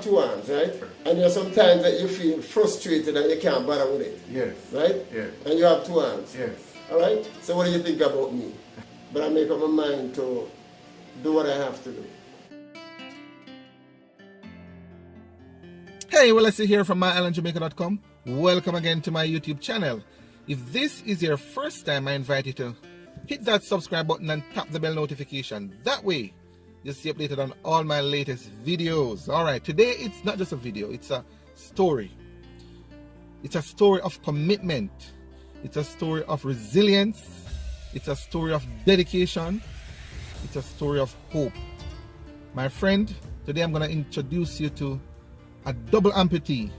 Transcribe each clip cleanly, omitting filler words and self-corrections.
two arms, right? And there are some times that you feel frustrated and you can't bother with it. Yes. Right? Yes. And you have two arms. Yes. All right? So what do you think about me? But I make up my mind to do what I have to do. Hey, Wallace here from My-Island-Jamaica.com. Welcome again to my YouTube channel. If this is your first time, I invite you to hit that subscribe button and tap the bell notification. That way, you'll stay updated on all my latest videos. Alright, today it's not just a video, it's a story. It's a story of commitment. It's a story of resilience. It's a story of dedication. It's a story of hope. My friend, today I'm going to introduce you to a double amputee.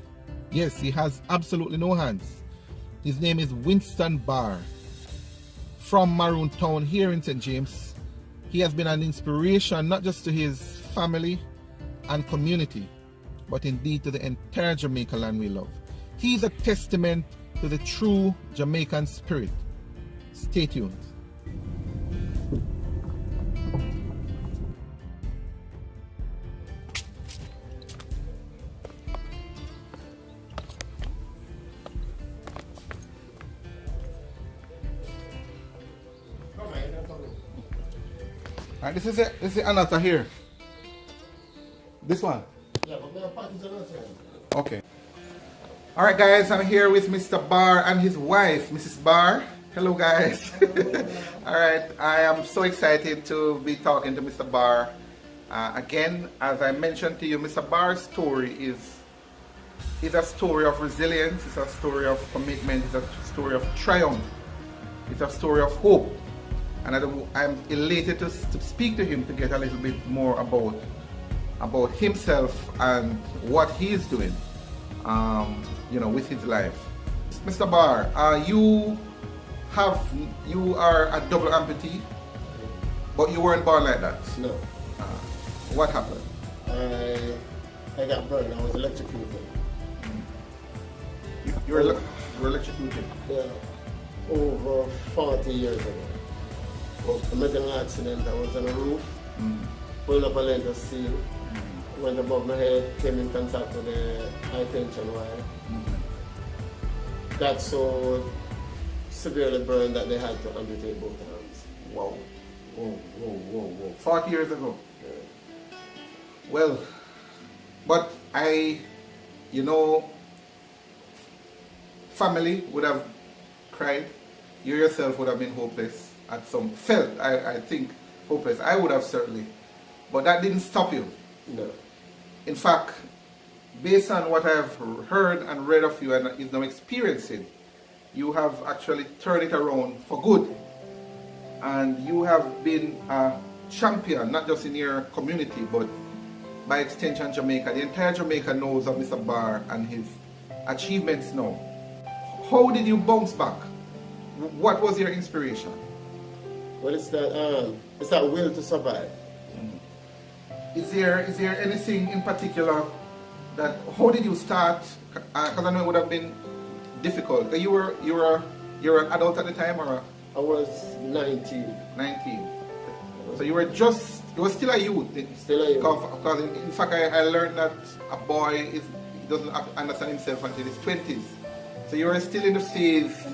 Yes, he has absolutely no hands. His name is Winston Barr. From Maroon Town here in St. James. He has been an inspiration not just to his family and community, but indeed to the entire Jamaica land we love. He is a testament to the true Jamaican spirit. Stay tuned. Alright, this is the another here. This one. Yeah, but my package another. Okay. Alright guys, I'm here with Mr. Barr and his wife, Mrs. Barr. Hello guys. Alright, I am so excited to be talking to Mr. Barr. Again, as I mentioned to you, Mr. Barr's story is a story of resilience, it's a story of commitment, it's a story of triumph, it's a story of hope. And I'm elated to speak to him to get a little bit more about himself and what he's doing, with his life. Mr. Barr, you are a double amputee, but you weren't born like that. No. What happened? I got burned. I was electrocuted. You were electrocuted? Yeah. Over 40 years ago. I met an accident. I was on a roof, pulled up a length of steel, went above my head, came in contact with the high tension wire. Got so severely burned that they had to amputate both hands. Wow. Whoa. 40 years ago. Yeah. Well, but family would have cried. You yourself would have been hopeless. I think hopeless. I would have certainly, but that didn't stop you. No. In fact, based on what I've heard and read of you and is now experiencing, you have actually turned it around for good, and you have been a champion not just in your community but by extension Jamaica. The entire Jamaica knows of Mr. Barr and his achievements now. How did you bounce back? What was your inspiration? Well, it's that will to survive. Is there anything in particular that, how did you start? Because I know it would have been difficult. You were an adult at the time, or? I was 19. 19. So you were still a youth. Still a youth. Because in fact I learned that a boy doesn't understand himself until his 20s. So you were still in the phase.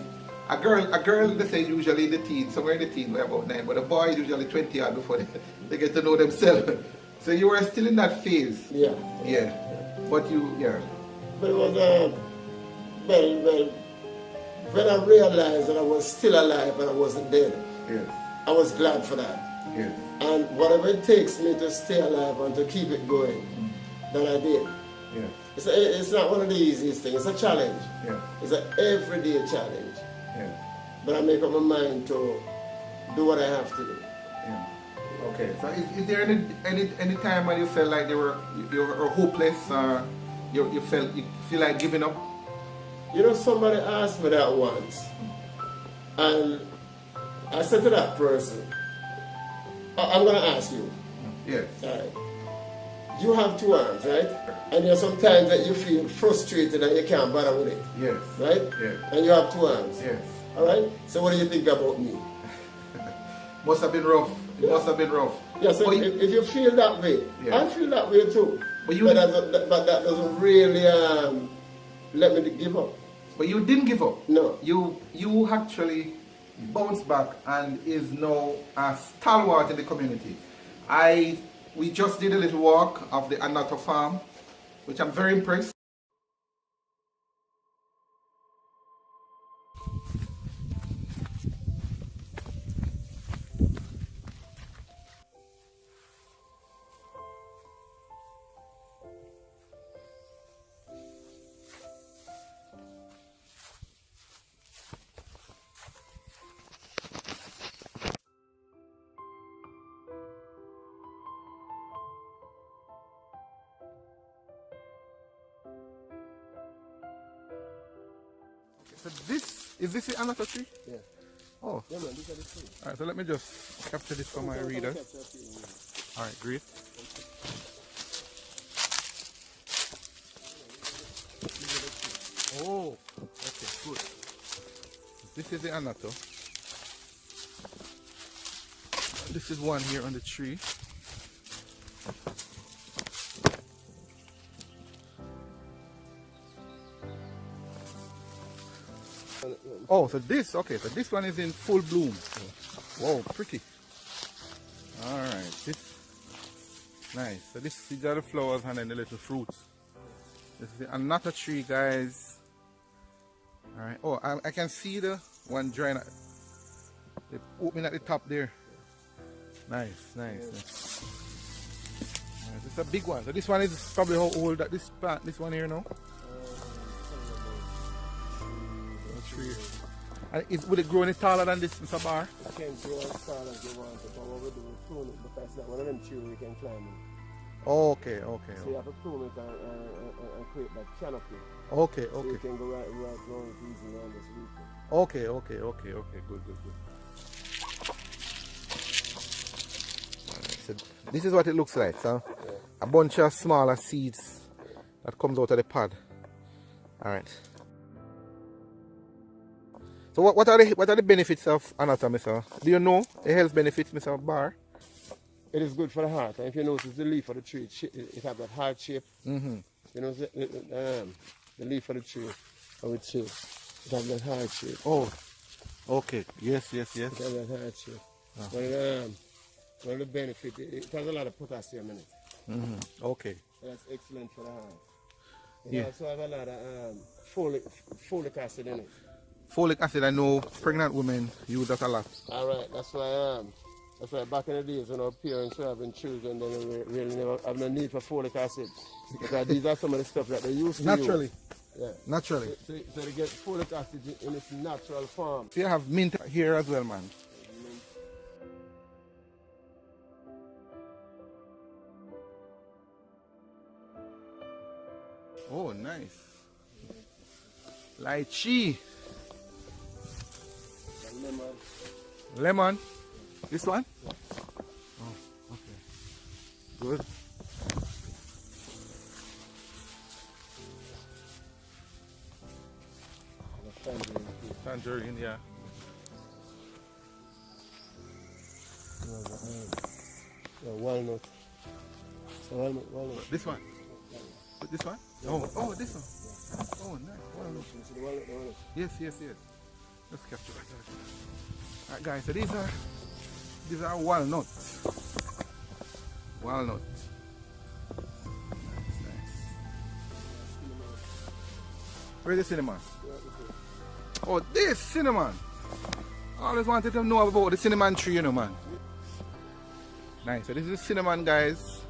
A girl, they say usually in the teens, somewhere in the teens, we're about 9, but a boy is usually 20 years before they get to know themselves. So you were still in that phase. Yeah. But yeah. But it was, well, when I realized that I was still alive and I wasn't dead, I was glad for that. And whatever it takes me to stay alive and to keep it going, that I did. It's not one of the easiest things, it's a challenge. It's an everyday challenge. But I make up my mind to do what I have to do. Okay. So is there any time when you felt like you were hopeless, or you feel like giving up? Somebody asked me that once, and I said to that person, I'm going to ask you. Yes. All right. You have two arms, right? And there are some times that you feel frustrated and you can't bother with it. Yes. Right? Yes. And you have two arms. Yes. All right? So what do you think about me? Must have been rough. It must have been rough. Yeah, so if you feel that way, I feel that way too. But you but that doesn't really let me give up. But you didn't give up. No. You actually bounced back and is now a stalwart in the community. We just did a little walk of the Anato farm, which I'm very impressed. So is this the Anato tree? Yeah. Oh. Yeah, man, these are the trees. Alright, so let me just capture this for my readers. Alright, great. Oh, okay, good. This is the Anato. This is one here on the tree. Oh, so this one is in full bloom. Wow, pretty. Alright, this nice. So these are the flowers and then the little fruits. This is the Anato tree, guys. Alright. Oh, I can see the one drying at the opening at the top there. Nice. Nice, it's a big one. So this one is probably how old that this plant, this one here now? 3 years. And would it grow any taller than this, Mr. Bar? It can grow as tall as you want it, but what we do is prune it because it's not one of them trees you can climb in. Okay. So you have to prune it and create that canopy. Okay. So you can go right around it easily on this weekend. Okay. Good. Alright, so this is what it looks like. So a bunch of smaller seeds that comes out of the pod. Alright. So what are the benefits of anatomy, sir? Do you know the health benefits, Mr. Bar? It is good for the heart. And if you notice the leaf of the tree, it have that heart shape. Mm-hmm. You know, the leaf of the tree, how it shapes. It have that heart shape. Oh, okay. Yes. It have that heart shape. One of the benefits, it has a lot of potassium in it. Mm-hmm. Okay. That's excellent for the heart. Yeah. It also have a lot of folic acid in it. Folic acid, I know pregnant women use that a lot. All right, that's why back in the days when our parents were having children, they really never have no need for folic acid. Because these are some of the stuff that they used to Naturally. use. Yeah. Naturally. So they get folic acid in its natural form. So you have mint here as well, man. Oh, nice. Lychee. Lemon. This one? Oh, okay. Good. Tangerine, yeah. Walnut. Walnut. This one? This one? Oh, this one. Oh, nice. Walnut. Yes. Let's capture that. Alright, guys, so these are walnuts. Nice. Where's the cinnamon? Oh, this cinnamon. I always wanted to know about the cinnamon tree, you know, man. Nice. So this is cinnamon, guys.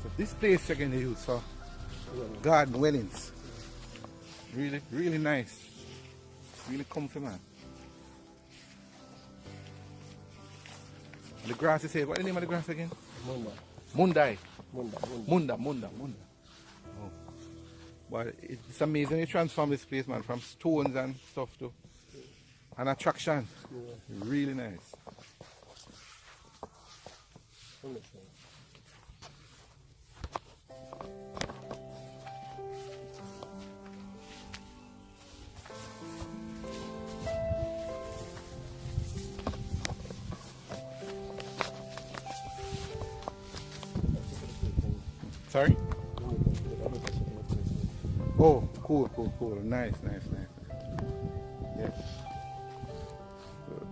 So this place you're going to use for garden weddings. Really nice. Really comfy, man. The grass is here. What's the name of the grass again? Mundai. Munda. Oh. But it's amazing you transform this place, man, from stones and stuff to an attraction. Yeah. Really nice. Sorry? Oh, cool. Nice. Yes. Good.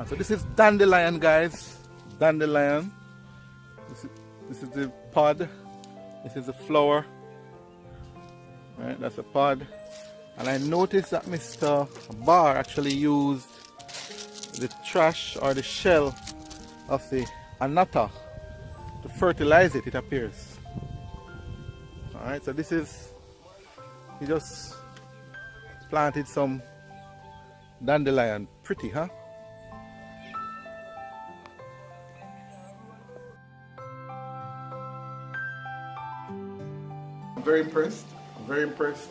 So this is dandelion, guys. Dandelion. This is the pod. This is the flower. Right, that's a pod. And I noticed that Mr. Barr actually used the trash or the shell of the anata to fertilize it, it appears. Alright, so this is, he just planted some dandelion. Pretty, huh? I'm very impressed.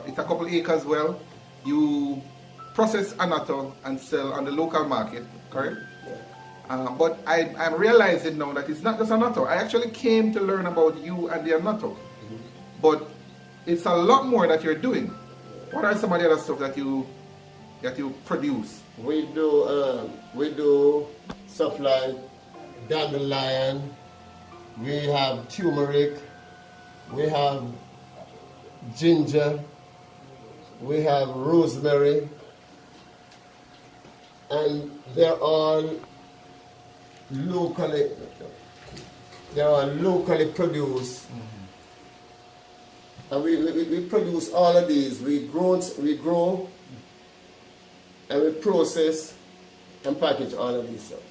It's a couple acres well. You process anatto and sell on the local market, correct? Yeah. But I'm realizing now that it's not just anatto. I actually came to learn about you and the anatto. But it's a lot more that you're doing. What are some of the other stuff that you produce? We do stuff like dandelion. We have turmeric. We have ginger. We have rosemary. And they're all locally produced. And we produce all of these. We grow and we process and package all of these stuff.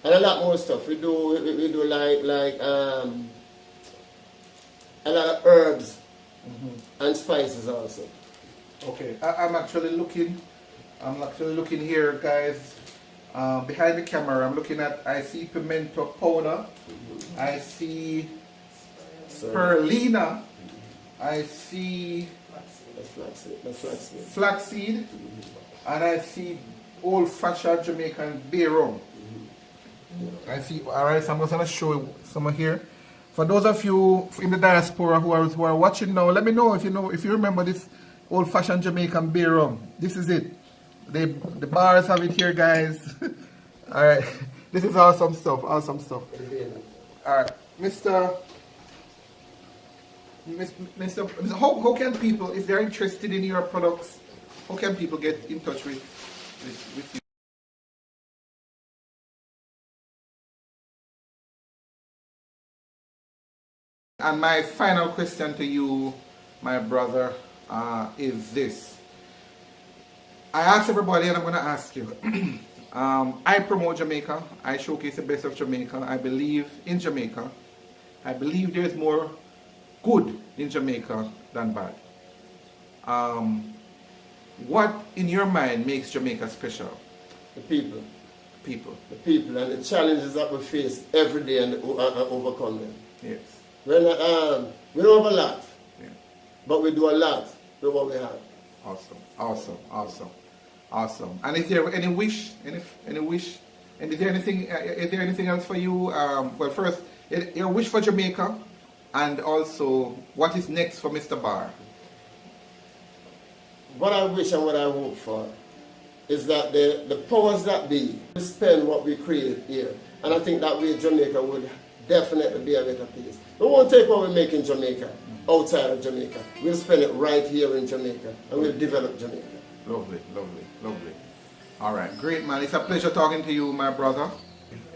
And a lot more stuff. We do like a lot of herbs and spices also. Okay, I'm actually looking here, guys. Behind the camera, I see pimento powder. I see spirulina. I see flaxseed. And I see old-fashioned Jamaican bay rum. I see. All right, so I'm going to show you some here. For those of you in the diaspora who are watching now, let me know if you remember this old-fashioned Jamaican bay rum. This is it. The bars have it here, guys. All right, this is awesome stuff. All right, Mr. How can people, if they're interested in your products, how can people get in touch with you? And my final question to you, my brother, is this. I ask everybody, and I'm going to ask you. I promote Jamaica. I showcase the best of Jamaica. I believe in Jamaica. I believe there's more good in Jamaica than bad. What, in your mind, makes Jamaica special? The people. The people and the challenges that we face every day and overcome them. Yes. We don't have a lot, but we do a lot with what we have. Awesome. And is there any wish? And is there anything else for you? Well, first, your wish for Jamaica, and also what is next for Mr. Barr? What I wish and what I hope for is that the powers that be spend what we create here, and I think that way Jamaica would definitely be a better place. We won't take what we make in Jamaica outside of Jamaica. We'll spend it right here in Jamaica, and we'll develop Jamaica. Lovely. All right, great, man. It's a pleasure talking to you, my brother.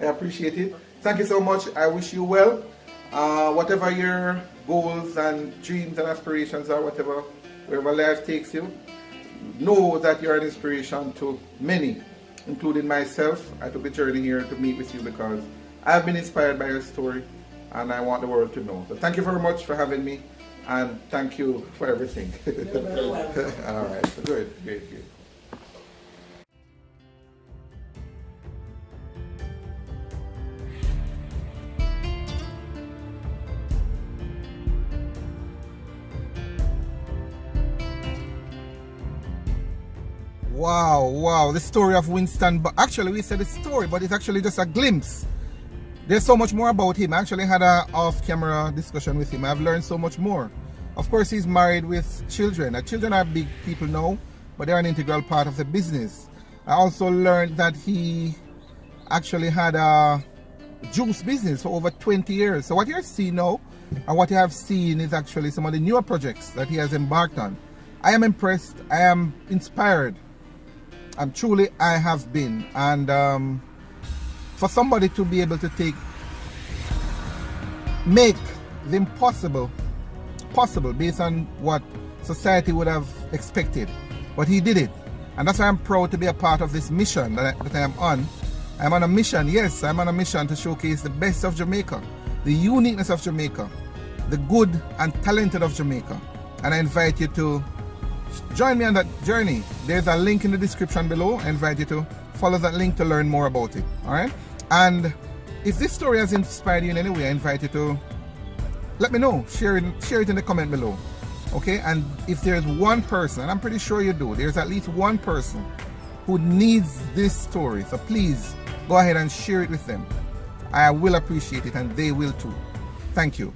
I appreciate it. Thank you so much. I wish you well. Whatever your goals and dreams and aspirations are, wherever life takes you, know that you're an inspiration to many, including myself. I took the journey here to meet with you because I've been inspired by your story, and I want the world to know. So thank you very much for having me, and thank you for everything. All right, good. Wow, the story of Winston. But actually, we said the story, but it's actually just a glimpse. There's so much more about him. I actually had an off-camera discussion with him. I've learned so much more. Of course, he's married with children. Children are big people now, but they're an integral part of the business. I also learned that he actually had a juice business for over 20 years. So what you're seeing now, and what you have seen, is actually some of the newer projects that he has embarked on. I am impressed. I am inspired. And truly, I have been. And for somebody to be able to make the impossible possible based on what society would have expected. But he did it. And that's why I'm proud to be a part of this mission that I am on. I'm on a mission, yes, I'm on a mission to showcase the best of Jamaica, the uniqueness of Jamaica, the good and talented of Jamaica. And I invite you to join me on that journey. There's a link in the description below. I invite you to follow that link to learn more about it. Alright? And if this story has inspired you in any way, I invite you to let me know. Share it in the comment below. Okay? And if there's one person, and I'm pretty sure you do, there's at least one person who needs this story. So please go ahead and share it with them. I will appreciate it, and they will too. Thank you.